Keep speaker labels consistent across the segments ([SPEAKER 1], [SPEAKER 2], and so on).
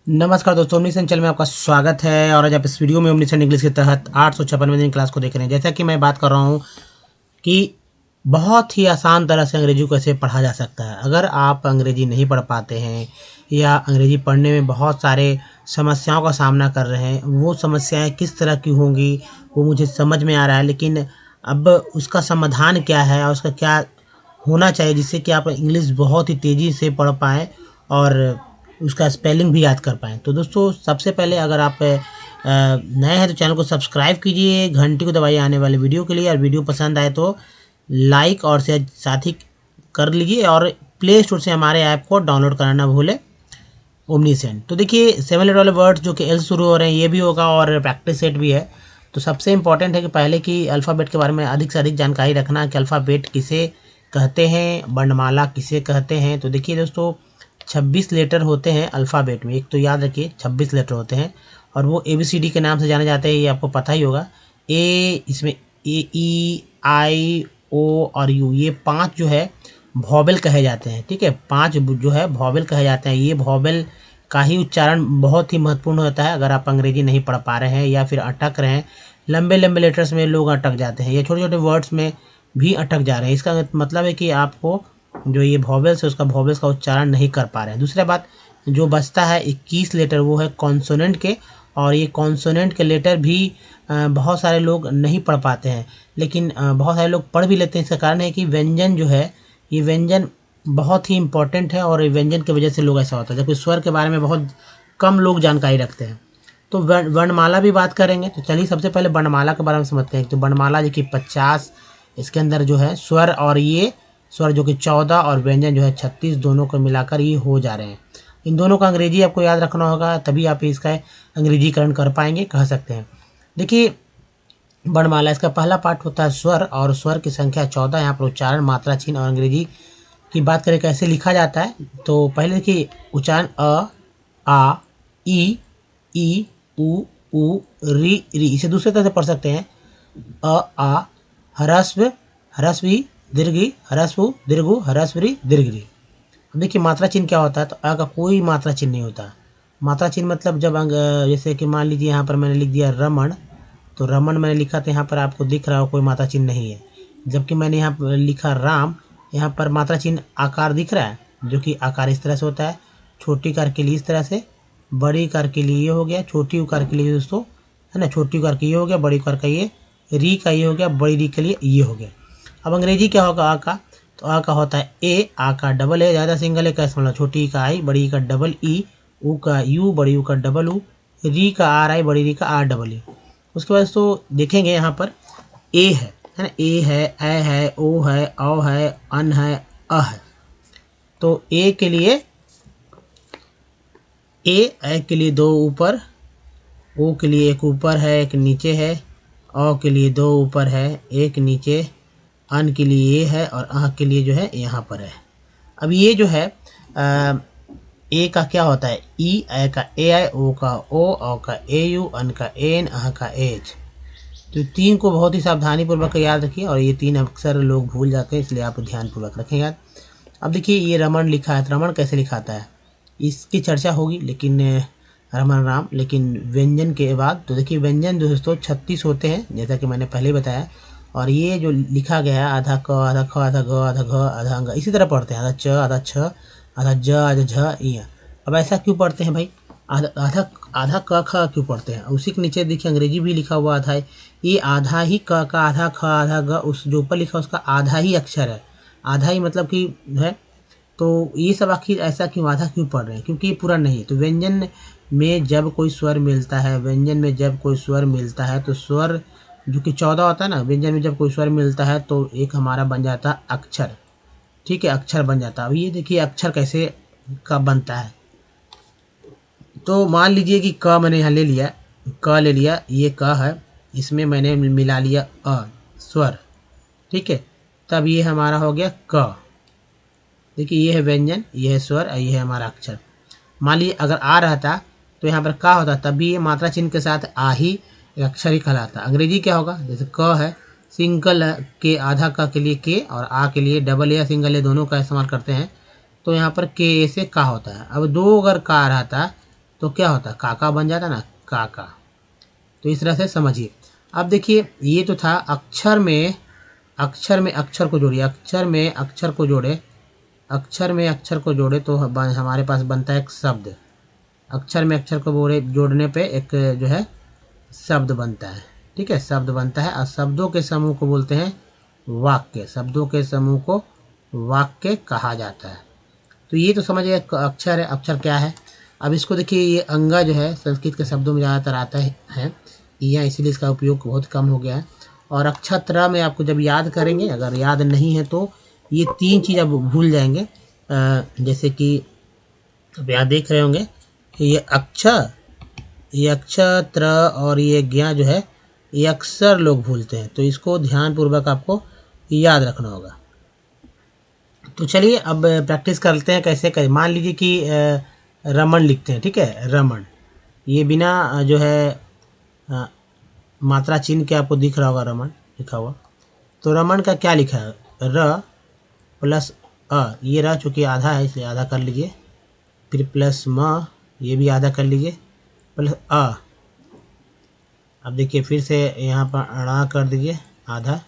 [SPEAKER 1] नमस्कार दोस्तों, omniscient channel में आपका स्वागत है। और आज आप इस वीडियो में ओमनीसेंट इंग्लिश के तहत 856वें दिन क्लास को देख रहे हैं। जैसा कि मैं बात कर रहा हूँ कि बहुत ही आसान तरह से अंग्रेजी को कैसे पढ़ा जा सकता है। अगर आप अंग्रेजी नहीं पढ़ पाते हैं या अंग्रेजी पढ़ने में बहुत सारे समस्याओं का सामना कर रहे हैं, वो समस्याएं किस तरह की होंगी वो मुझे समझ में आ रहा है, लेकिन अब उसका समाधान क्या है और उसका क्या होना चाहिए जिससे कि आप इंग्लिश बहुत ही तेज़ी से पढ़ पाएँ और उसका स्पेलिंग भी याद कर पाएँ। तो दोस्तों, सबसे पहले अगर आप नए हैं तो चैनल को सब्सक्राइब कीजिए, घंटी को दबाइए आने वाले वीडियो के लिए, और वीडियो पसंद आए तो लाइक और शेयर साथ ही कर लीजिए, और प्ले स्टोर से हमारे ऐप को डाउनलोड कराना ना भूलें, ओमनीसेंट। तो देखिए, 7 लेटर वाले वर्ड्स जो कि एल से शुरू हो रहे हैं ये भी होगा और प्रैक्टिस सेट भी है। तो सबसे इम्पॉर्टेंट है कि पहले की अल्फ़ाबेट के बारे में अधिक से अधिक जानकारी रखना कि अल्फ़ाबेट किसे कहते हैं, वर्णमाला किसे कहते हैं। तो देखिए दोस्तों, 26 लेटर होते हैं अल्फ़ाबेट में। एक तो याद रखिए 26 लेटर होते हैं और वो ABCD के नाम से जाने जाते हैं, ये आपको पता ही होगा। इसमें A, E, I, O और U, ये 5 जो है वॉवेल कहे जाते हैं। ठीक है, 5 जो है वॉवेल कहे जाते हैं। ये वॉवेल का ही उच्चारण बहुत ही महत्वपूर्ण होता है। अगर आप अंग्रेजी नहीं पढ़ पा रहे हैं या फिर अटक रहे हैं, लंबे लंबे लेटर्स में लोग अटक जाते हैं या छोटे छोटे वर्ड्स में भी अटक जा रहे हैं, इसका मतलब है कि आपको जो ये वॉवेल्स है उसका वॉवेल्स का उच्चारण नहीं कर पा रहे हैं। दूसरा बात, जो बचता है 21 लेटर वो है कॉन्सोनेंट के, और ये कॉन्सोनेंट के लेटर भी बहुत सारे लोग नहीं पढ़ पाते हैं, लेकिन बहुत सारे लोग पढ़ भी लेते हैं। इसका कारण है कि व्यंजन जो है, ये व्यंजन बहुत ही इंपॉर्टेंट है और व्यंजन की वजह से लोग ऐसा होता है, जबकि स्वर के बारे में बहुत कम लोग जानकारी रखते हैं। तो वर्णमाला भी बात करेंगे। तो चलिए सबसे पहले वर्णमाला के बारे में समझते हैं। तो वर्णमाला जो कि 50, इसके अंदर जो है स्वर, और ये स्वर जो कि 14 और व्यंजन जो है 36, दोनों को मिलाकर ये हो जा रहे हैं। इन दोनों का अंग्रेजी आपको याद रखना होगा, तभी आप इसका अंग्रेजीकरण कर पाएंगे, कह सकते हैं। देखिए, वर्णमाला इसका पहला पार्ट होता है स्वर, और स्वर की संख्या 14। यहाँ पर उच्चारण, मात्रा, चिन्ह और अंग्रेजी की बात करें कैसे लिखा जाता है। तो पहले देखिए उच्चारण अ, आ, ई, उ, री, इसे दूसरे तरह से पढ़ सकते हैं। अ, आ, ह्रस्व, ह्रस्वी, दीर्घी, ह्रस्व, दीर्घु, ह्रस्वरी, दीर्घी। अब देखिए मात्रा चिन्ह क्या होता है। तो अ का कोई मात्रा चिन्ह नहीं होता। मात्रा चिन्ह मतलब जब जैसे कि मान लीजिए यहाँ पर मैंने लिख दिया रमण, तो रमन मैंने लिखा तो यहाँ पर आपको दिख रहा हो कोई मात्रा चिन्ह नहीं है। जबकि मैंने यहाँ पर लिखा राम, यहाँ पर मात्रा चिन्ह आकार दिख रहा है, जो कि आकार इस तरह से होता है। छोटी कार के लिए इस तरह से, बड़ी कार के लिए ये हो गया, छोटी उकार के लिए दोस्तों है ना, छोटी उकार का ये हो गया, बड़ी उकार का ये, री का ये हो गया, बड़ी री के लिए ये हो गया। अब अंग्रेजी क्या होगा आ का। तो आ का होता है ए, आ का डबल ए, ज़्यादा सिंगल ए कैसे मतलब, छोटी का आई, बड़ी का डबल ई, ऊ का यू, बड़ी यू का डबल ऊ, री का आर आई, बड़ी री का आर डबल ई। उसके बाद तो देखेंगे यहाँ पर ए है ना, ए है, ए है, ओ है, औ है, अन है, अ है। तो ए के लिए ए के लिए 2 ऊपर, ओ के लिए 1 ऊपर है 1 नीचे है, औ के लिए 2 ऊपर है 1 नीचे, अन के लिए ये है और अह के लिए जो है यहाँ पर है। अब ये जो है ए का क्या होता है ई, ए का ए आई, ओ का ओ, औ का ए यू, अन का एन, अह का एच। तो 3 को बहुत ही सावधानी पूर्वक याद रखिए, और ये 3 अक्सर लोग भूल जाते हैं, इसलिए आप ध्यान पूर्वक रखें याद। अब देखिए ये रमन लिखा है, तो रमन कैसे लिखाता है इसकी चर्चा होगी, लेकिन रमन राम, लेकिन व्यंजन के बाद तो देखिए व्यंजन दोस्तों 36 होते हैं, जैसा कि मैंने पहले बताया। और ये जो लिखा गया है आधा क, आधा ख, आधा ग, आधा घ, आधा अंग, इसी तरह पढ़ते हैं। आधा च, आधा छ, आधा ज, आधा झ, इ। अब ऐसा क्यों पढ़ते हैं भाई, आधा आधा आधा क ख क्यों पढ़ते हैं। उसी के नीचे देखिए अंग्रेजी भी लिखा हुआ आधा है, ये आधा ही क का, आधा ख, आधा ग, उस जो ऊपर लिखा उसका आधा ही अक्षर है, आधा ही मतलब कि है। तो ये सब आखिर ऐसा क्यों, आधा क्यों पढ़ रहे हैं, क्योंकि ये पूरा नहीं है। तो व्यंजन में जब कोई स्वर मिलता है, व्यंजन में जब कोई स्वर मिलता है, तो स्वर जो कि 14 होता है ना, व्यंजन में जब कोई स्वर मिलता है तो एक हमारा बन जाता है अक्षर। ठीक है, अक्षर बन जाता है। अब ये देखिए अक्षर कैसे कब बनता है। तो मान लीजिए कि क मैंने यहाँ ले लिया, क ले लिया, ये क है, इसमें मैंने मिला लिया अ, स्वर। ठीक है, तब ये हमारा हो गया क। देखिए ये है व्यंजन, ये है स्वर, ये है हमारा अक्षर। मान लीजिए अगर आ रहता तो यहाँ पर का होता, तब भी ये मात्रा चिन्ह के साथ आ ही एक अक्षर ही कहलाता। अंग्रेजी क्या होगा, जैसे क है, सिंगल के, आधा क के लिए के, और आ के लिए डबल या सिंगल ए दोनों का इस्तेमाल करते हैं। तो यहाँ पर के से का होता है। अब 2 अगर का रहता तो क्या होता, काका बन जाता ना, काका। तो इस तरह से समझिए। अब देखिए ये तो था अक्षर को जोड़िए, अक्षर में अक्षर को जोड़े, अक्षर में अक्षर को जोड़े तो हमारे पास बनता है एक शब्द। अक्षर में अक्षर को जोड़ने पे एक जो है शब्द बनता है, ठीक है, शब्द बनता है। और शब्दों के समूह को बोलते हैं वाक्य, शब्दों के समूह को वाक्य कहा जाता है। तो ये तो समझिए अक्षर है। अक्षर क्या है, अब इसको देखिए, ये अंगा जो है संस्कृत के शब्दों में ज़्यादातर आता है यहाँ, इसीलिए इसका उपयोग बहुत कम हो गया है। और अक्षत्र में आपको जब याद करेंगे, अगर याद नहीं है तो ये 3 चीज़ आप भूल जाएंगे। जैसे कि अब यहाँ देख रहे होंगे ये ये अक्षत्र और ये ज्ञा जो है ये अक्सर लोग भूलते हैं, तो इसको ध्यानपूर्वक आपको याद रखना होगा। तो चलिए अब प्रैक्टिस करते हैं कैसे करें। मान लीजिए कि रमन लिखते हैं, ठीक है, रमन, ये बिना जो है मात्रा चिन्ह के आपको दिख रहा होगा रमन लिखा हुआ। तो रमन का क्या लिखा है, र प्लस अ, ये र चूँकि आधा है इसलिए आधा कर लीजिए, फिर प्लस म, ये भी आधा कर लीजिए, प्लस अ। अब देखिए फिर से यहाँ पर अड़ा कर दीजिए आधा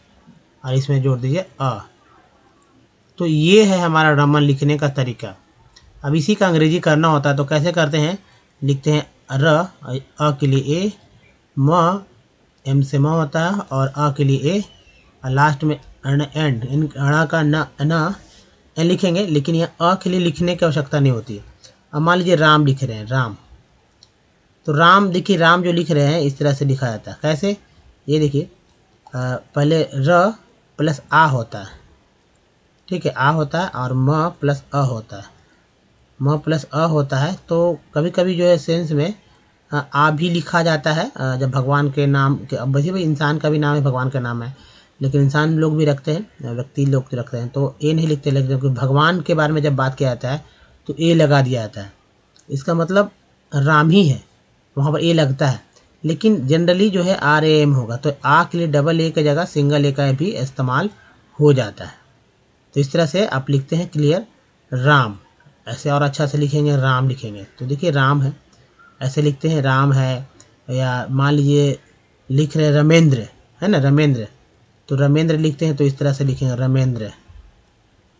[SPEAKER 1] और इसमें जोड़ दीजिए अ। तो ये है हमारा रमन लिखने का तरीका। अब इसी का अंग्रेजी करना होता है तो कैसे करते हैं, लिखते हैं र, अ के लिए ए, म, एम से म होता है, और अ के लिए ए, और लास्ट में एंड, इन अड़ा का न एन लिखेंगे, लेकिन यहाँ अ के लिए लिखने की आवश्यकता नहीं होती है। अब मान लीजिए राम लिख रहे हैं, राम, तो राम देखिए, राम जो लिख रहे हैं इस तरह से लिखा जाता है। कैसे, ये देखिए पहले र प्लस आ होता है, ठीक है, आ होता है, और म प्लस अ होता है, म प्लस अ होता है। तो कभी कभी जो है सेंस में आ भी लिखा जाता है जब भगवान के नाम के, अब वैसे भी इंसान का भी नाम है, भगवान का नाम है, लेकिन इंसान लोग भी रखते हैं, व्यक्ति लोग रखते हैं, तो ए नहीं लिखते, लेकिन भगवान के बारे में जब बात किया जाता है तो ए लगा दिया जाता है। इसका मतलब राम ही है, वहाँ पर ए लगता है, लेकिन जनरली जो है आर ए एम होगा, तो आ के लिए डबल ए की जगह सिंगल ए का भी इस्तेमाल हो जाता है। तो इस तरह से आप लिखते हैं क्लियर राम, ऐसे और अच्छा से लिखेंगे राम लिखेंगे, तो देखिए राम है, ऐसे लिखते हैं राम है। या मान लीजिए लिख रहे रमेंद्र, है ना, रमेंद्र, तो रमेंद्र लिखते हैं तो इस तरह से लिखेंगे रमेंद्र,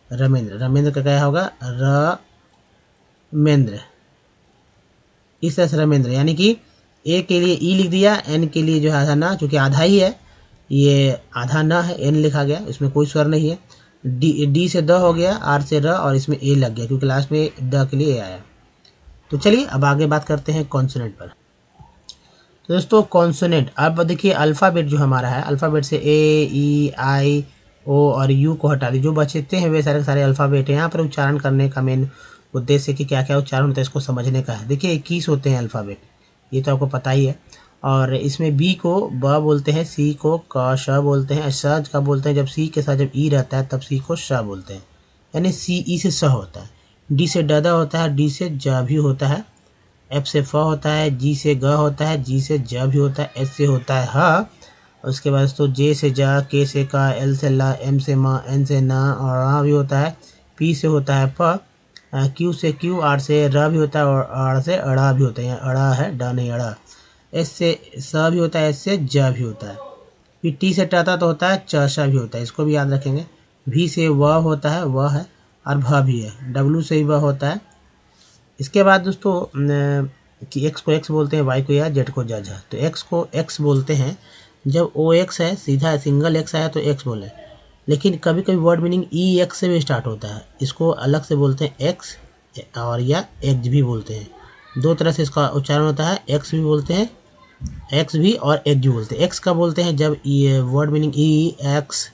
[SPEAKER 1] रमेंद्र, रमेंद्र का क्या होगा, रमेंद्र, इस तरह से रमेंद्र, यानी कि ए के लिए ई लिख दिया, एन के लिए जो है आधा ना, चूँकि आधा ही है, ये आधा ना है, एन लिखा गया, इसमें कोई स्वर नहीं है। डी से द हो गया, आर से र, और इसमें ए लग गया क्योंकि लास्ट में द के लिए ए आया। तो चलिए अब आगे बात करते हैं कॉन्सोनेंट पर। तो दोस्तों कॉन्सोनेंट, अब देखिए अल्फ़ाबेट जो हमारा है, अल्फ़ाबेट से ए, ई, आई, ओ और यू को हटा दी, जो बचते हैं वे सारे के सारे अल्फ़ाबेट हैं। यहाँ पर उच्चारण करने का मेन उद्देश्य कि क्या क्या उच्चारण होता है इसको समझने का है। देखिए 21 होते हैं अल्फ़ाबेट, ये तो आपको पता ही है। और इसमें बी को ब बोलते हैं, सी को क श बोलते हैं, श का बोलते हैं जब सी के साथ जब ई रहता है तब सी को श बोलते हैं, यानी सी ई से स होता है। डी से ड होता है, डी से ज भी होता है, एफ से फ होता है, जी से ग होता है, जी से ज भी होता है, एच से होता है ह, उसके बाद तो जे से जा, के से का, एल से ला, एम से म, एन से न और रा भी होता है, पी से होता है प, क्यू से क्यू, आर से र भी होता है और आर से अड़ा भी होता है, यहाँ अड़ा है, ड नहीं अड़ा। एस से स भी होता है, एस से ज भी होता है। फिर टी से टाता तो होता है, च श भी होता है, इसको भी याद रखेंगे। भी से व होता है, व है, और भ भी है। डब्लू से भी व होता है। इसके बाद दोस्तों कि एक्स को एक्स बोलते हैं, वाई को या, जेड को जज है। तो एक्स को एक्स बोलते हैं जब ओ एक्स है, सीधा सिंगल एक्स आया तो एक्स बोले, लेकिन कभी कभी वर्ड मीनिंग ई एक्स से भी स्टार्ट होता है, इसको अलग से बोलते हैं एक्स, और या एक्स भी बोलते हैं। दो तरह से इसका उच्चारण होता है, एक्स भी बोलते हैं, एक्स भी और एक्स भी बोलते हैं। एक्स का बोलते हैं जब ये वर्ड मीनिंग ई एक्स,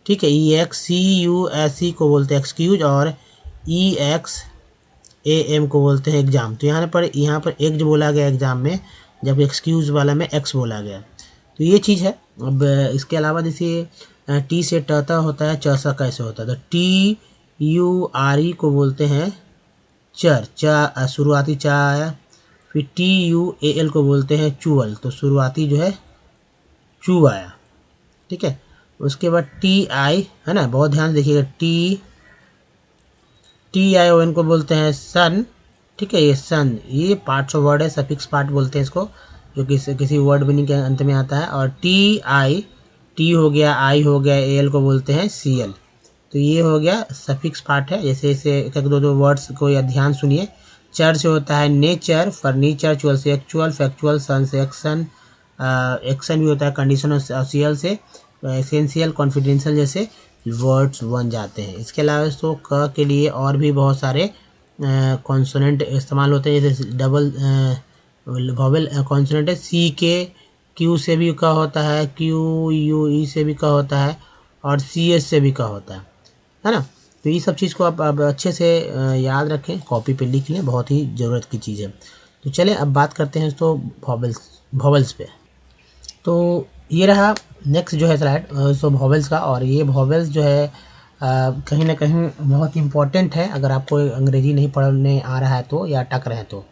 [SPEAKER 1] ठीक है, ई एक्स, सी यू एस सी को बोलते हैं एक्सक्यूज, और ई एक्स ए एम को बोलते हैं एग्ज़ाम। तो यहाँ पर एक्स बोला गया एग्ज़ाम में, जब एक्सक्यूज वाला में एक्स बोला गया, तो ये चीज़ है। अब इसके अलावा जैसे टी से टता होता है, च सा कैसे होता है, तो टी यू आर ई को बोलते हैं चर, चा शुरुआती चा आया। फिर टी यू ए एल को बोलते हैं चुअल, तो शुरुआती जो है चू आया, ठीक है। उसके बाद टी आई, है ना, बहुत ध्यान से देखिएगा, टी आई ओ एन को बोलते हैं सन, ठीक है। ये सन, ये पार्ट्स ऑफ वर्ड है, सफिक्स पार्ट बोलते हैं इसको, जो किसी वर्ड मीनिंग के अंत में आता है। और टी आई, टी हो गया, आई हो गया, एल को बोलते हैं सी एल। तो ये हो गया सफिक्स पार्ट है। जैसे जैसे एक दो दो वर्ड्स को या ध्यान सुनिए। चर से होता है नेचर, फर्नीचर, चुअल से एक्चुअल, फैक्चुअल, सन से एक्शन, एक्शन भी होता है कंडीशन और सीएल से एसेंशियल, कॉन्फिडेंशियल जैसे वर्ड्स बन जाते हैं। इसके अलावा तो क के लिए और भी बहुत सारे कॉन्सोनेंट इस्तेमाल होते हैं, जैसे डबल वॉवेल कॉन्सोनेंट है। सी के क्यू से भी का होता है, क्यू यू ई से भी का होता है, और सी एस से भी का होता है ना। तो ये सब चीज़ को आप अच्छे से याद रखें, कॉपी पे लिख लें, बहुत ही ज़रूरत की चीज़ है। तो चलें अब बात करते हैं तो वॉवेल्स पे। तो ये रहा नेक्स्ट जो है स्लाइड सो वॉवेल्स का। और ये वॉवेल्स जो है कहीं ना कहीं बहुत इम्पॉर्टेंट है अगर आपको अंग्रेजी नहीं पढ़ने आ रहा है तो, या अटक रहे हैं तो।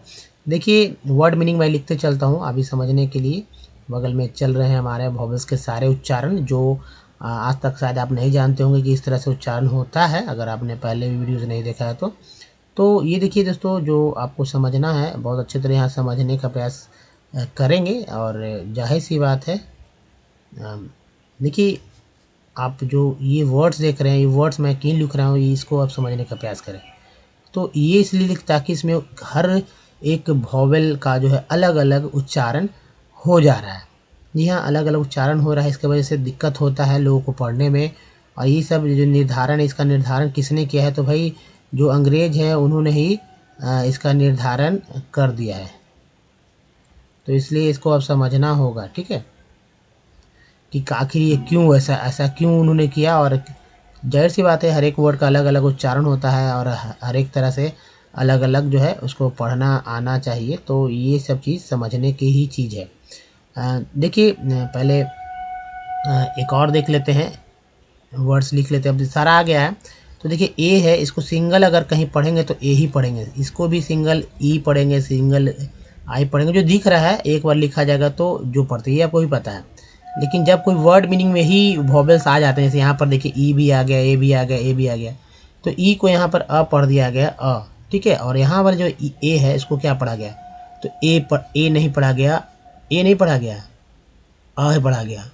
[SPEAKER 1] देखिए वर्ड मीनिंग मैं लिखते चलता हूँ अभी समझने के लिए। बगल में चल रहे हैं हमारे वॉवेल्स के सारे उच्चारण, जो आज तक शायद आप नहीं जानते होंगे कि इस तरह से उच्चारण होता है, अगर आपने पहले भी वीडियोज़ नहीं देखा है तो ये देखिए दोस्तों, जो आपको समझना है बहुत अच्छे तरह यहाँ समझने का प्रयास करेंगे। और जाहिर सी बात है, देखिए आप जो ये वर्ड्स देख रहे हैं, ये वर्ड्स मैं क्यों लिख रहा हूँ, इसको आप समझने का प्रयास करें। तो ये इसलिए ताकि इसमें हर एक वॉवेल का जो है अलग अलग उच्चारण हो जा रहा है। जी हाँ, अलग अलग उच्चारण हो रहा है, इसके वजह से दिक्कत होता है लोगों को पढ़ने में। और ये सब जो निर्धारण है, इसका निर्धारण किसने किया है, तो भाई जो अंग्रेज हैं उन्होंने ही इसका निर्धारण कर दिया है। तो इसलिए इसको अब समझना होगा, ठीक है, कि आखिर ये क्यों ऐसा क्यों उन्होंने किया। और जाहिर सी बात है हर एक वर्ड का अलग अलग उच्चारण होता है, और हर एक तरह से अलग अलग जो है उसको पढ़ना आना चाहिए। तो ये सब चीज़ समझने की ही चीज़ है। देखिए पहले एक और देख लेते हैं, वर्ड्स लिख लेते हैं। अब सारा आ गया है। तो देखिए ए है, इसको सिंगल अगर कहीं पढ़ेंगे तो ए ही पढ़ेंगे, इसको भी सिंगल ई पढ़ेंगे, सिंगल आई पढ़ेंगे। जो दिख रहा है एक बार लिखा जाएगा तो जो पढ़ते ये आपको भी पता है। लेकिन जब कोई वर्ड मीनिंग में ही वॉवेल्स आ जाते हैं, जैसे यहाँ पर देखिए ई भी आ गया, ए भी आ गया, ए भी आ गया, तो ई को यहाँ पर अ पढ़ दिया गया, अ, ठीक है। और यहाँ पर जो ए है इसको क्या पढ़ा गया, तो ए नहीं पढ़ा गया, ए नहीं पढ़ा गया, अ पढ़ा गया।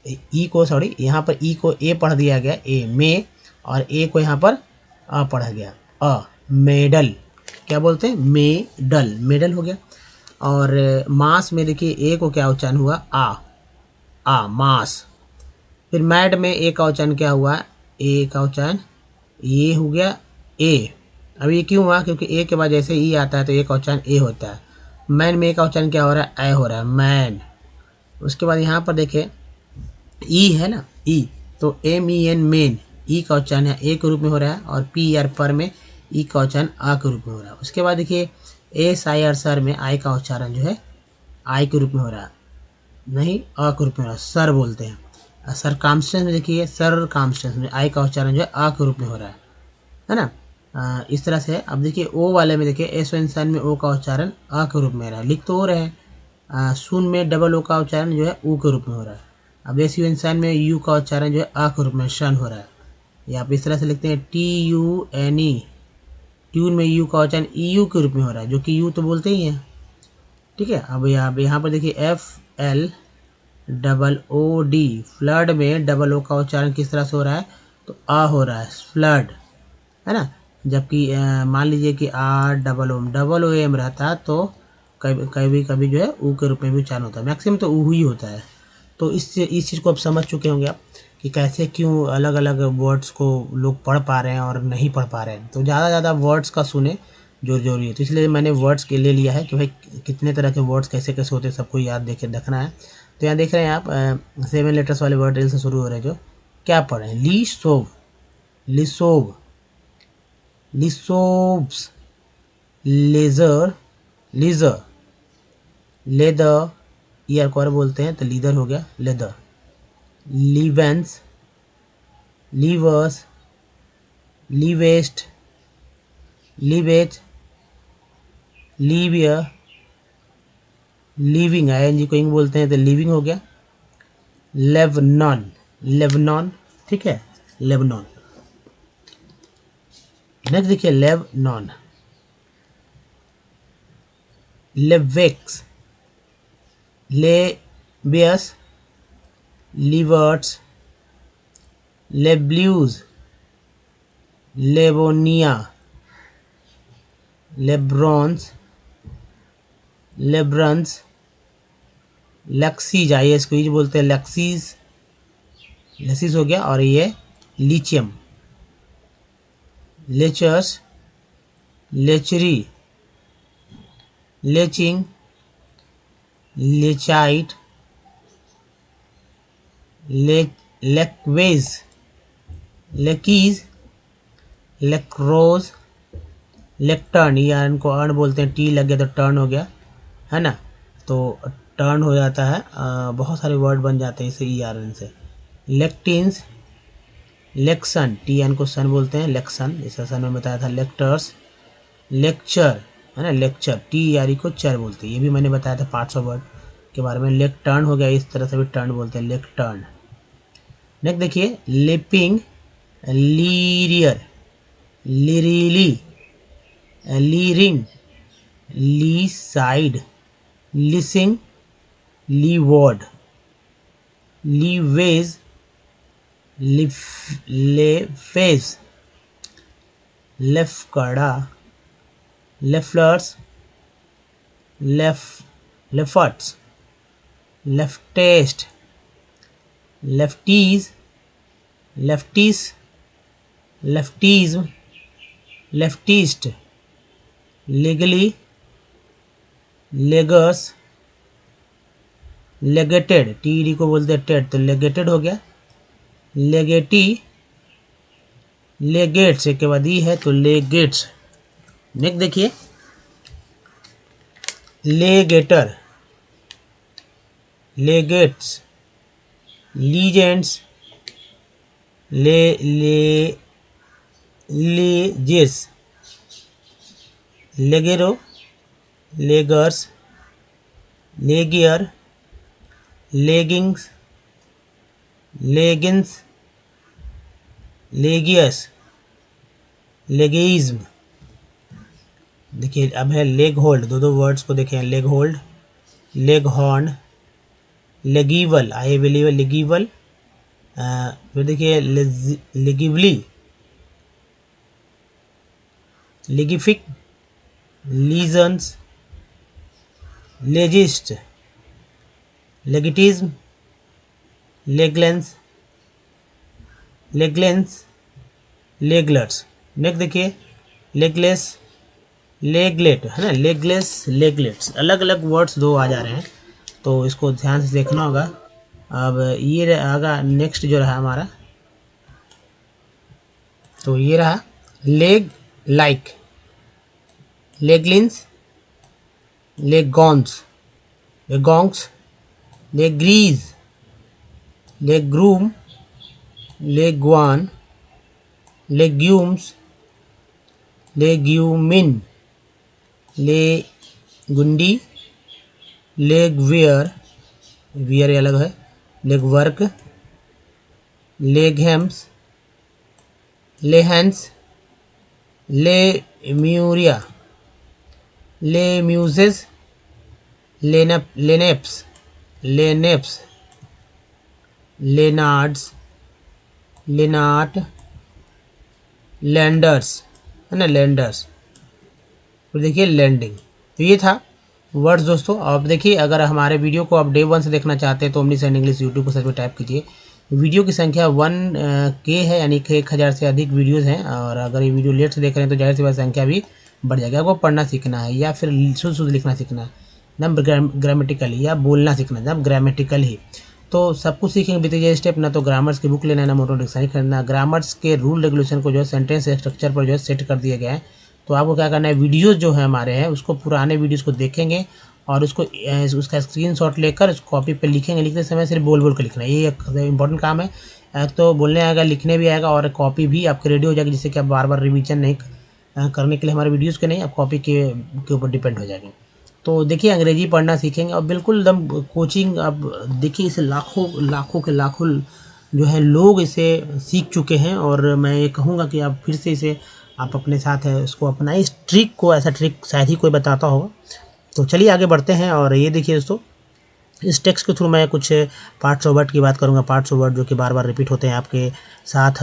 [SPEAKER 1] ई को सॉरी यहाँ पर ई को ए पढ़ दिया गया, ए में, और ए को यहाँ पर अ पढ़ा गया, अ मेडल। क्या बोलते हैं, मेडल, मेडल हो गया। और मास में देखिए ए को क्या उच्चारण हुआ, आ मास। फिर मैड में ए का उच्चारण क्या हुआ, ए का उच्चारण ये हो गया, ए। अब ये क्यों हुआ, क्योंकि ए के बाद जैसे ई आता है तो ए का उच्चारण ए होता है। मैन में ए का उच्चारण क्या हो रहा है, ए हो रहा है, मैन। उसके बाद यहाँ पर देखें ई है ना, ई, तो एम ई एन मेन, ई का उच्चारण है ए के रूप में हो रहा है, और पी आर पर में ई का उच्चारण आ के रूप में हो रहा है। उसके बाद देखिए एस आई आर सर में आई का उच्चारण जो है आई के रूप में हो रहा है, नहीं अ के रूप में हो रहा है, सर बोलते हैं। सर कामस्टेंस में देखिए, सर कामस्टेंस में आई का उच्चारण जो है आ के रूप में हो रहा है ना। इस तरह से अब देखिए ओ वाले में देखिए एस इंसान में ओ का उच्चारण अ के रूप में हो रहा है, लिख तो हो रहे हैं। सुन में डबल ओ का उच्चारण जो है ऊ के रूप में हो रहा है। अब एस यू इंसान में यू का उच्चारण जो है आ के रूप में शन हो रहा है। या आप इस तरह से लिखते हैं T U N E, tune में यू का उच्चारण ई यू के रूप में हो रहा है, जो कि यू तो बोलते ही हैं, ठीक है। अब यहाँ पर देखिए F L double O D, flood में डबल ओ का उच्चारण किस तरह से हो रहा है, तो आ हो रहा है, फ्लड, है ना। जबकि मान लीजिए कि आर डबल ओ एम रहता तो कभी कभी जो है ऊ के रूप में भी उच्चारण होता है, मैक्सिमम तो ऊ ही होता है। तो इस चीज़ को आप समझ चुके होंगे आप कि कैसे क्यों अलग अलग वर्ड्स को लोग पढ़ पा रहे हैं और नहीं पढ़ पा रहे हैं। तो ज़्यादा वर्ड्स का सुने जो जरूरी है। तो इसलिए मैंने वर्ड्स के ले लिया है कि भाई कितने तरह के वर्ड्स कैसे कैसे होते हैं, सबको याद देखे रखना है। तो यहाँ देख रहे हैं आप 7 लेटर्स वाले वर्ड एल से शुरू हो रहे हैं, जो क्या पढ़ रहे हैं, ली सोव, लिसोव, लिसोव्स, लेजर, लीजर, लेदर, ईयर को और बोलते हैं तो लीदर हो गया, लेदर, लीवेंस, लीवर्स, लीवेस्ट, लीवेज, लीवियर, लिविंग, आईएनजी को इंग बोलते हैं तो लिविंग हो गया, लेबनॉन, लेबनॉन, ठीक है, लेबनॉन। नेक्स्ट देखिए लेबनॉन, लेवेक्स, लेबियस, लीवर्ट्स, लेब्ल्यूज, लेबोनिया, लेब्रॉन्स, लेब्रंस, लक्सीज, आइए इसको ये बोलते हैं लक्सीज, लसीस हो गया। और ये लीचियम, लेचर्स, लेचरी, लेचिंग, लेचाइट, लेक्वेज, लेकीज, लेक्रोज, लेक्टर्न, ये इनको अर्न बोलते हैं, टी लग गया तो टर्न हो गया, है ना, तो टर्न हो जाता है। बहुत सारे वर्ड बन जाते हैं इसे ई आर एन से। लेक्टिन्स, लेक्सन, टी एन को सन बोलते हैं, लेक्सन, जैसा सन में बताया था। लेक्टर्स, लेक्चर, है ना, लेक्चर, टी आर ई को चर बोलते हैं, ये भी मैंने बताया था पार्ट्स ऑफ वर्ड के बारे में। लेक टर्न हो गया, इस तरह से भी टर्न बोलते हैं, लेक टर्न। नेक्स्ट देखिए, leaping, leerier, leerily, leering, lee side, leasing, leeward, लीवेज, लेफेज, लेफ्कड़ा, लेफ्लर्स, लेफ्ट्स, लेफ्टेस्ट, लेफ्टीज, लेफ्टिस, leftism, leftist, legally, leggers, legated, T D को बोलते हैं टेड, तो लेगेटेड हो गया। लेगेटी, लेगेट्स, एक के बाद ई है तो लेगेट्स। नेक्स्ट देखिए, लेगेटर, लेगेट्स, लीजेंड्स, लेजेस, लेगेरो, लेगर्स, लेगियर, लेगिंग्स, लेगिंस, लेगियस, लेगिज्म। देखिए अब है लेग होल्ड, दो वर्ड्स को देखें, लेग होल्ड, लेग हॉर्न, लेगीवल, आई बिलीव, लेगीवल, फिर देखिए लेगिवली, लेगिफिक, लीजन्स, लेजिस्ट, लेगिटिज्म, लेगलेंस, लेगलेंस, लेगलर्स। नेक्स्ट देखिए, लेगलेस, लेगलेट, है ना, लेगलेस, लेगलेट्स, अलग अलग वर्ड्स दो आ जा रहे हैं, तो इसको ध्यान से देखना होगा। अब ये आगा नेक्स्ट जो रहा हमारा, तो ये रहा लेग लाइक, लेगलिंस, लेगॉन्स, लेगोंग्स, लेग्रीज, लेग्रूम, लेगवान, लेग्यूम्स, लेग्यूमिन, लेगुंडी, लेगवियर, वियर अलग है, लेगवर्क, लेगहेम्स, लेहेंस, लेम्यूरिया, लेम्यूजेस, लेनेप्स, लेनेप्स, लेनार्ड्स, लेनाट, लैंडर्स, है ना, लैंडर्स। तो देखिए लैंडिंग, तो ये था वर्ड्स दोस्तों। अब देखिए, अगर हमारे वीडियो को आप डे 1 से देखना चाहते हैं तो ओमनी सैन इंग्लिश यूट्यूब पर सर्च में टाइप कीजिए। वीडियो की संख्या 1K है, यानी कि 1000 से अधिक वीडियोस हैं, और अगर ये वीडियो लेट से देख रहे हैं तो जाहिर सी बात संख्या भी बढ़ जाएगी। आपको पढ़ना सीखना है या फिर शुद्ध लिखना सीखना है, एकदम ग्रामेटिकली, या बोलना सीखना है, ग्रामेटिकल ही, तो सब कुछ सीखेंगे बीते स्टेप। ना तो ग्रामर्स की बुक लेना है, ना मोटर डिक्शनरी खरीदना। ग्रामर्स के रूल रेगुलेशन को जो है सेंटेंस स्ट्रक्चर पर जो है सेट कर दिया गया है। तो आपको क्या करना है, वीडियोस जो है हमारे हैं उसको, पुराने वीडियोस को देखेंगे और उसको उसका स्क्रीनशॉट लेकर उस कॉपी पे लिखेंगे। लिखते समय सिर्फ बोल बोल कर लिखना है, ये एक इंपॉर्टेंट काम है। तो बोलने आएगा, लिखने भी आएगा, और कॉपी भी आपकी रेडी हो जाएगी, जिससे कि आप बार बार रिवीजन नहीं करने के लिए हमारे वीडियोज़ के नहीं, आप कॉपी के ऊपर डिपेंड हो जाएंगे। तो देखिए, अंग्रेजी पढ़ना सीखेंगे और बिल्कुल एकदम कोचिंग। अब देखिए, इसे लाखों के लाखों जो है लोग इसे सीख चुके हैं, और मैं ये कहूँगा कि आप फिर से इसे आप अपने साथ है उसको अपनाइए। इस ट्रिक को, ऐसा ट्रिक शायद ही कोई बताता होगा, तो चलिए आगे बढ़ते हैं। और ये देखिए दोस्तों, इस टेक्स्ट के थ्रू मैं कुछ पार्ट्स ऑफ वर्ड की बात करूंगा, पार्ट्स ऑफ वर्ड जो कि बार बार रिपीट होते हैं आपके साथ,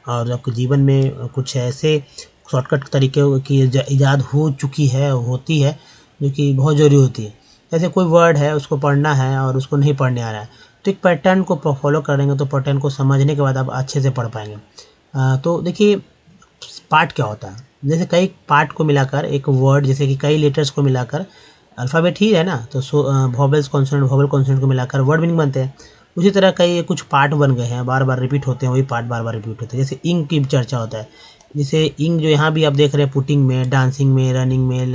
[SPEAKER 1] और आपके जीवन में कुछ ऐसे शॉर्टकट तरीके की ईजाद हो चुकी है, होती है, जो कि बहुत ज़रूरी होती है। जैसे कोई वर्ड है, उसको पढ़ना है और उसको नहीं पढ़ने आ रहा है, तो एक पैटर्न को फॉलो करेंगे तो पैटर्न को समझने के बाद आप अच्छे से पढ़ पाएंगे। तो देखिए पार्ट क्या होता है, जैसे कई पार्ट को मिलाकर एक वर्ड, जैसे कि कई लेटर्स को मिलाकर अल्फ़ाबेट ही है ना, तो वॉवेल्स कॉन्सोनेंट, वॉवेल कॉन्सोनेंट को मिलाकर वर्ड मीनिंग बनते हैं। उसी तरह कई कुछ पार्ट बन गए हैं, बार बार रिपीट होते हैं, वही पार्ट बार बार रिपीट होते हैं। जैसे इंग की चर्चा होता है, जैसे इंग जो यहाँ भी आप देख रहे हैं, पुटिंग में, डांसिंग में, रनिंग में,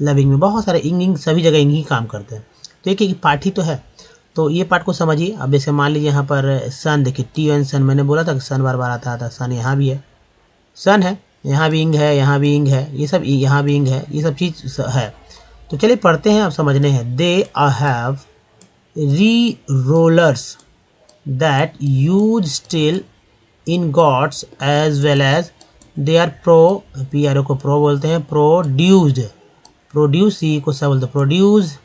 [SPEAKER 1] लविंग में, बहुत सारे इंग सभी जगह इंग ही काम करते हैं। तो एक एक पार्ट ही तो है। तो ये पार्ट को समझिए। अब जैसे मान लीजिए यहाँ पर सन, देखिए टी एन सन, मैंने बोला था कि सन बार बार आता था, सन यहाँ भी है, सन है, यहाँ भी इंग है, यहाँ भी इंग है, ये सब यहाँ भी इंग है, ये सब चीज़ है। तो चलिए पढ़ते हैं, अब समझने हैं। They have re rollers that use steel ingots as well as they are P R O को प्रो बोलते हैं, प्रोड्यूस्ड, प्रोड्यूस सी को क्या बोलते हैं, produce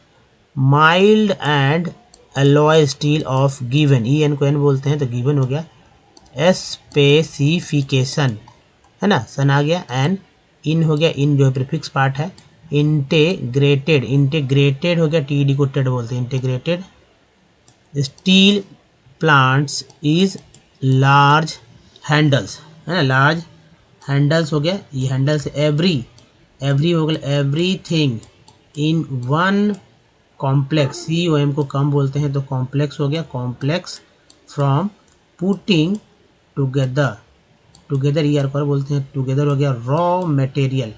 [SPEAKER 1] mild and alloy steel of given, E N को एन बोलते हैं तो गिवन हो गया, स्पेसिफिकेशन है ना, सन आ गया, एंड इन हो गया, इन जो है प्रीफिक्स पार्ट है, इंटेग्रेटेड, इंटेग्रेटेड हो गया, टी डी को टेड बोलते हैं, integrated steel plants is large handles है ना, लार्ज हैंडल्स हो गया, ये हैंडल्स एवरी, एवरी हो गया, everything in one complex, C O M को कम बोलते हैं तो कॉम्प्लेक्स हो गया, complex from putting together, together E R per बोलते हैं, टुगेदर हो गया, रॉ मटेरियल,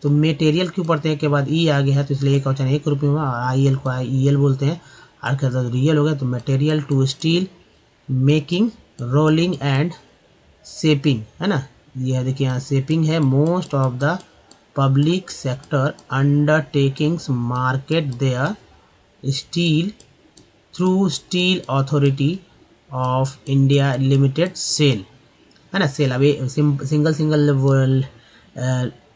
[SPEAKER 1] तो मटेरियल क्यों पढ़ते हैं के बाद ई आ गया है, तो इसलिए एक क्वेश्चन एक रुपये में, और आई एल को आई ई एल बोलते हैं, आर के साथ रियल हो गया, तो material to steel making rolling and shaping है ना, ये है देखिए यहाँ शेपिंग है, most of the public sector undertakings market their steel through steel authority of India limited SAIL है ना, सेल। अभी सिंगल सिंगल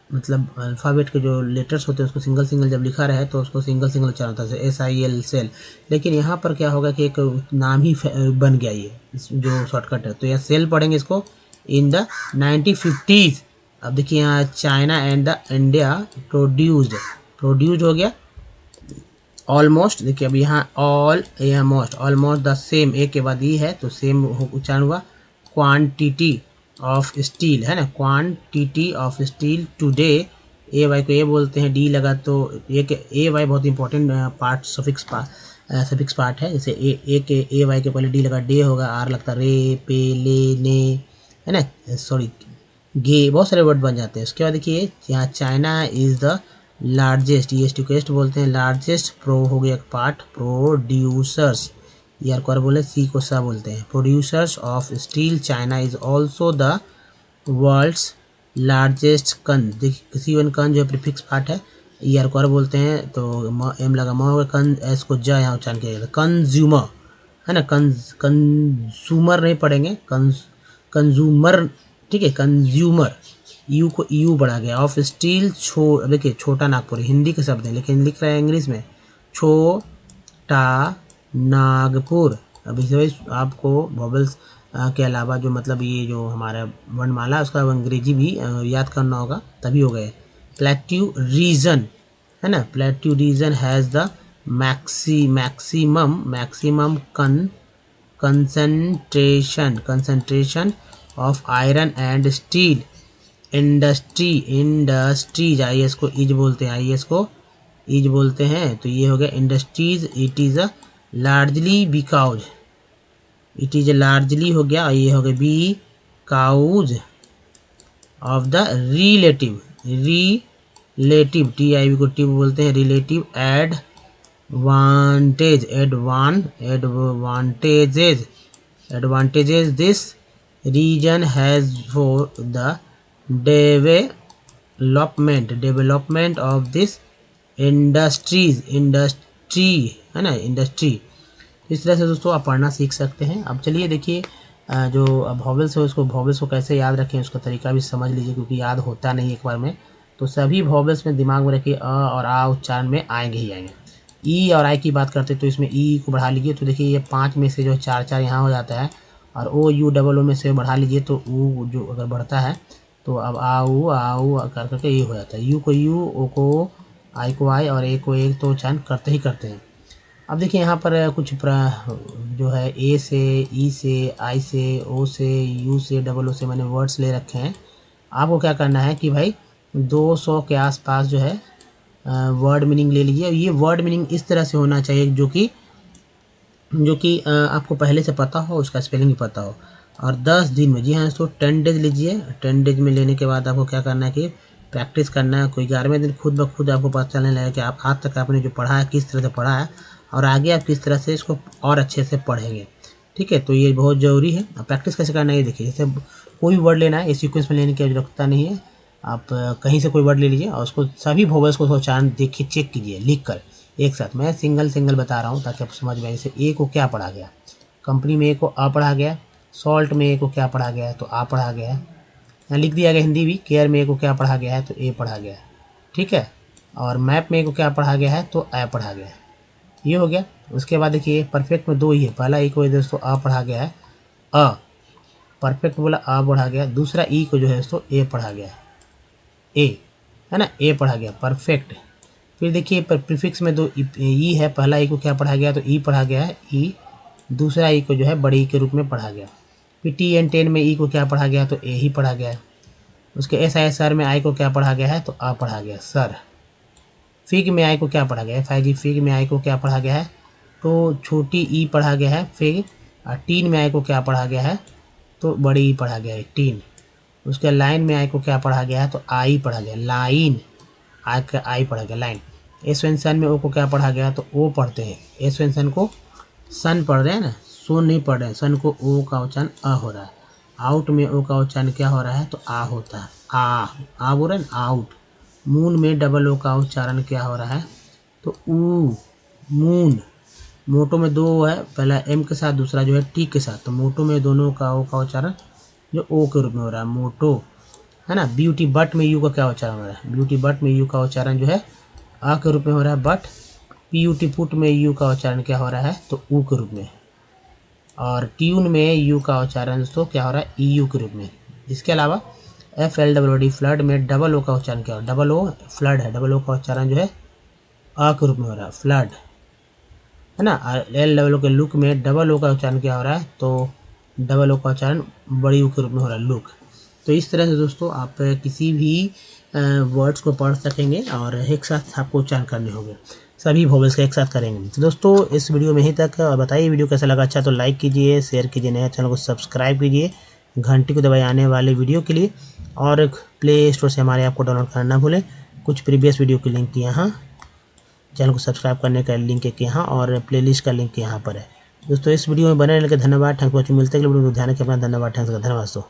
[SPEAKER 1] मतलब अल्फ़ाबेट के जो लेटर्स होते हैं उसको सिंगल सिंगल जब लिखा रहे तो उसको सिंगल सिंगल उच्चारण होता है, SIL सेल। लेकिन यहाँ पर क्या होगा कि एक नाम ही बन गया ये जो शॉर्टकट है, तो यह सेल पढ़ेंगे इसको इन द 1950s। अब देखिए यहाँ China and the India produced, produced हो गया, ऑलमोस्ट, देखिए अब यहाँ ऑल, यहाँ मोस्ट, ऑलमोस्ट द सेम, एक के बाद ये है तो सेम उच्चारण हुआ, क्वांटिटी ऑफ स्टील है ना, quantity of steel today, A Y को ए बोलते हैं, डी लगा तो एक ए वाई बहुत इंपॉर्टेंट पार्ट, सफिक्स पार्ट है, जैसे ए के ए वाई के पहले डी लगा डे होगा, आर लगता रे, पे, ले, ने है ना, सॉरी गे, बहुत सारे वर्ड बन जाते हैं। उसके बाद देखिए यहाँ China is the largest, E S T को बोलते हैं, लार्जेस्ट, प्रो हो गया एक पार्ट, प्रोड्यूसर्स, यार को बोले, सी को सा बोलते हैं, producers of steel, China is also the world's largest con, देखिए सी वन कन जो है प्रीफिक्स पार्ट है, यार को बोलते हैं तो एम लगा म होगा, कन एस को जा यहाँ उच्चारण किया जाता है, कंज्यूमर है ना, कंज्यूमर नहीं पढ़ेंगे, कंज्यूमर ठीक है, कंज्यूमर, यू को यू बढ़ा गया, ऑफ स्टील, देखिए छोटा नागपुर हिंदी के शब्द है लेकिन लिख रहा है इंग्लिश में, छोटा नागपुर। अब इसे आपको वॉवेल्स के अलावा जो मतलब ये जो हमारा वर्णमाला उसका अंग्रेजी भी याद करना होगा, तभी हो गए। प्लेट्यू रीजन है ना, plateau region has the maximum concentration of iron and steel industries, I S को इज बोलते हैं, आई एस को इज बोलते हैं, तो ये हो गया industries, it is a largely because, it is largely हो गया, और ये हो गया because of the relative, relative, T I V को टिव बोलते हैं, relative advantages this region has for the development of this industry है ना, इंडस्ट्री। इस तरह से दोस्तों आप पढ़ना सीख सकते हैं। अब चलिए देखिए जो वॉवेल्स है उसको, वॉवेल्स को कैसे याद रखें उसका तरीका भी समझ लीजिए, क्योंकि याद होता नहीं एक बार में, तो सभी वॉवेल्स में दिमाग में रखिए अ और आ उच्चारण में आएंगे ही आएंगे। ई और आई की बात करते तो इसमें ई को बढ़ा लीजिए तो देखिए ये 5 में से जो 4 यहाँ हो जाता है, और ओ यू डबल ओ में से बढ़ा लीजिए तो ऊ जो अगर बढ़ता है तो अब आ कर करके ये हो जाता है। यू को यू, ओ को ओ, आई को आई और ए को ए, तो उच्चारण करते ही करते हैं। अब देखिए यहाँ पर कुछ जो है ए से, ई से, आई से, ओ से, यू से, डबल ओ से मैंने वर्ड्स ले रखे हैं। आपको क्या करना है कि भाई 200 के आसपास जो है वर्ड मीनिंग ले लीजिए। ये वर्ड मीनिंग इस तरह से होना चाहिए जो कि आपको पहले से पता हो, उसका स्पेलिंग भी पता हो। और 10 दिन में, जी हाँ दोस्तों 10 डेज लीजिए। 10 डेज में लेने के बाद आपको क्या करना है कि प्रैक्टिस करना है। कोई 11वें दिन खुद ब खुद आपको पता चलने लगेगा कि आप आज तक आपने जो पढ़ा है किस तरह से पढ़ा है और आगे आप किस तरह से इसको और अच्छे से पढ़ेंगे। ठीक है, तो ये बहुत ज़रूरी है। अब प्रैक्टिस कैसे करना है ये देखिए। जैसे कोई भी वर्ड लेना है, इस सीक्वेंस में लेने की आवश्यकता नहीं है। आप कहीं से कोई वर्ड ले लीजिए और उसको सभी वोवेल्स को उच्चारण देखिए, चेक कीजिए लिख कर एक साथ। मैं सिंगल बता रहा हूँ ताकि आप समझ में। जैसे ए को क्या पढ़ा गया, कंपनी में ए को आ पढ़ा गया, सॉल्ट में ए को क्या पढ़ा गया है तो आ पढ़ा गया है, यहाँ लिख दिया गया हिंदी भी। केयर में ए को क्या पढ़ा गया है तो ए पढ़ा गया है। ठीक है, और मैप में ए को क्या पढ़ा गया है तो ए पढ़ा गया है। ये हो गया। उसके बाद देखिए परफेक्ट में 2 ही है। पहला ई को दोस्तों आ पढ़ा गया है, अ परफेक्ट बोला आ पढ़ा गया। दूसरा ई को जो है दोस्तों ए पढ़ा गया है, ए है ना, ए पढ़ा गया परफेक्ट। फिर देखिए प्रीफिक्स में 2 ई है। पहला ई को क्या पढ़ा गया तो ई पढ़ा गया है, ई। दूसरा ई को जो है बड़ी ई के रूप में पढ़ा गया। फिर टी एन 10 में ई को क्या पढ़ा गया तो ए ही पढ़ा गया है। उसके एस आई सर में आई को क्या पढ़ा गया है तो आ पढ़ा गया सर। फिग में आई को क्या पढ़ा गया है, 5G फिग में आई को क्या पढ़ा गया है तो छोटी ई पढ़ा गया है फिग। और टीन में आई को क्या पढ़ा गया है तो बड़ी ई पढ़ा गया है टीन। उसके लाइन में आई को क्या पढ़ा गया है तो आई पढ़ा गया लाइन, आई का आई पढ़ा गया लाइन। एस सन में ओ को क्या पढ़ा गया तो ओ पढ़ते हैं। एस सन को सन पढ़ रहे हैं ना, सोन नहीं पढ़ रहे हैं। सन को ओ का उच्चारण अ हो रहा है। आउट में ओ का उच्चारण क्या हो रहा है तो आ होता है, आ बोल रहे हैं आउट। मून में डबल ओ का उच्चारण क्या हो रहा है तो ऊ, मून। मोटो में 2 है, पहला एम के साथ, दूसरा जो है टी के साथ। तो मोटो में दोनों का ओ का उच्चारण जो ओ के रूप में हो रहा है मोटो, है ना। ब्यूटी बट में यू का क्या उच्चारण हो रहा है, ब्यूटी बट में यू का उच्चारण जो है आ के रूप में हो रहा है बट। पीयूटी पुट में यू का उच्चारण क्या हो रहा है तो ऊ के रूप में। और ट्यून में यू का उच्चारण दोस्तों क्या हो रहा है ई यू के रूप में। इसके अलावा FLWD फ्लड में डबल ओ का उच्चारण क्या हो, डबल ओ फ्लड है, डबल ओ का उच्चारण जो है आ के रूप में हो रहा है फ्लड, है ना। LWO के लुक में डबल ओ का उच्चारण क्या हो रहा है तो डबल ओ का उच्चारण बड़ी यू के रूप में हो रहा है लुक। तो इस तरह से दोस्तों आप किसी भी वर्ड्स को पढ़ सकेंगे और एक साथ आपको उच्चारण करने होंगे, सभी वोवेल्स का एक साथ करेंगे। तो दोस्तों इस वीडियो में यहीं तक। और बताइए वीडियो कैसा लगा, अच्छा तो लाइक कीजिए, शेयर कीजिए, नया चैनल को सब्सक्राइब कीजिए, घंटी को दबाए आने वाले वीडियो के लिए। और प्ले स्टोर से हमारे ऐप को डाउनलोड करना ना भूलें। कुछ प्रीवियस वीडियो की लिंक यहाँ, चैनल को सब्सक्राइब करने का लिंक एक यहाँ और प्लेलिस्ट का लिंक यहाँ पर है। दोस्तों इस वीडियो में बने रहने के धन्यवाद। Thank you. मिलते हैं वीडियो को ध्यान रखें अपना। धन्यवाद, थैंक्स, धन्यवाद दोस्तों।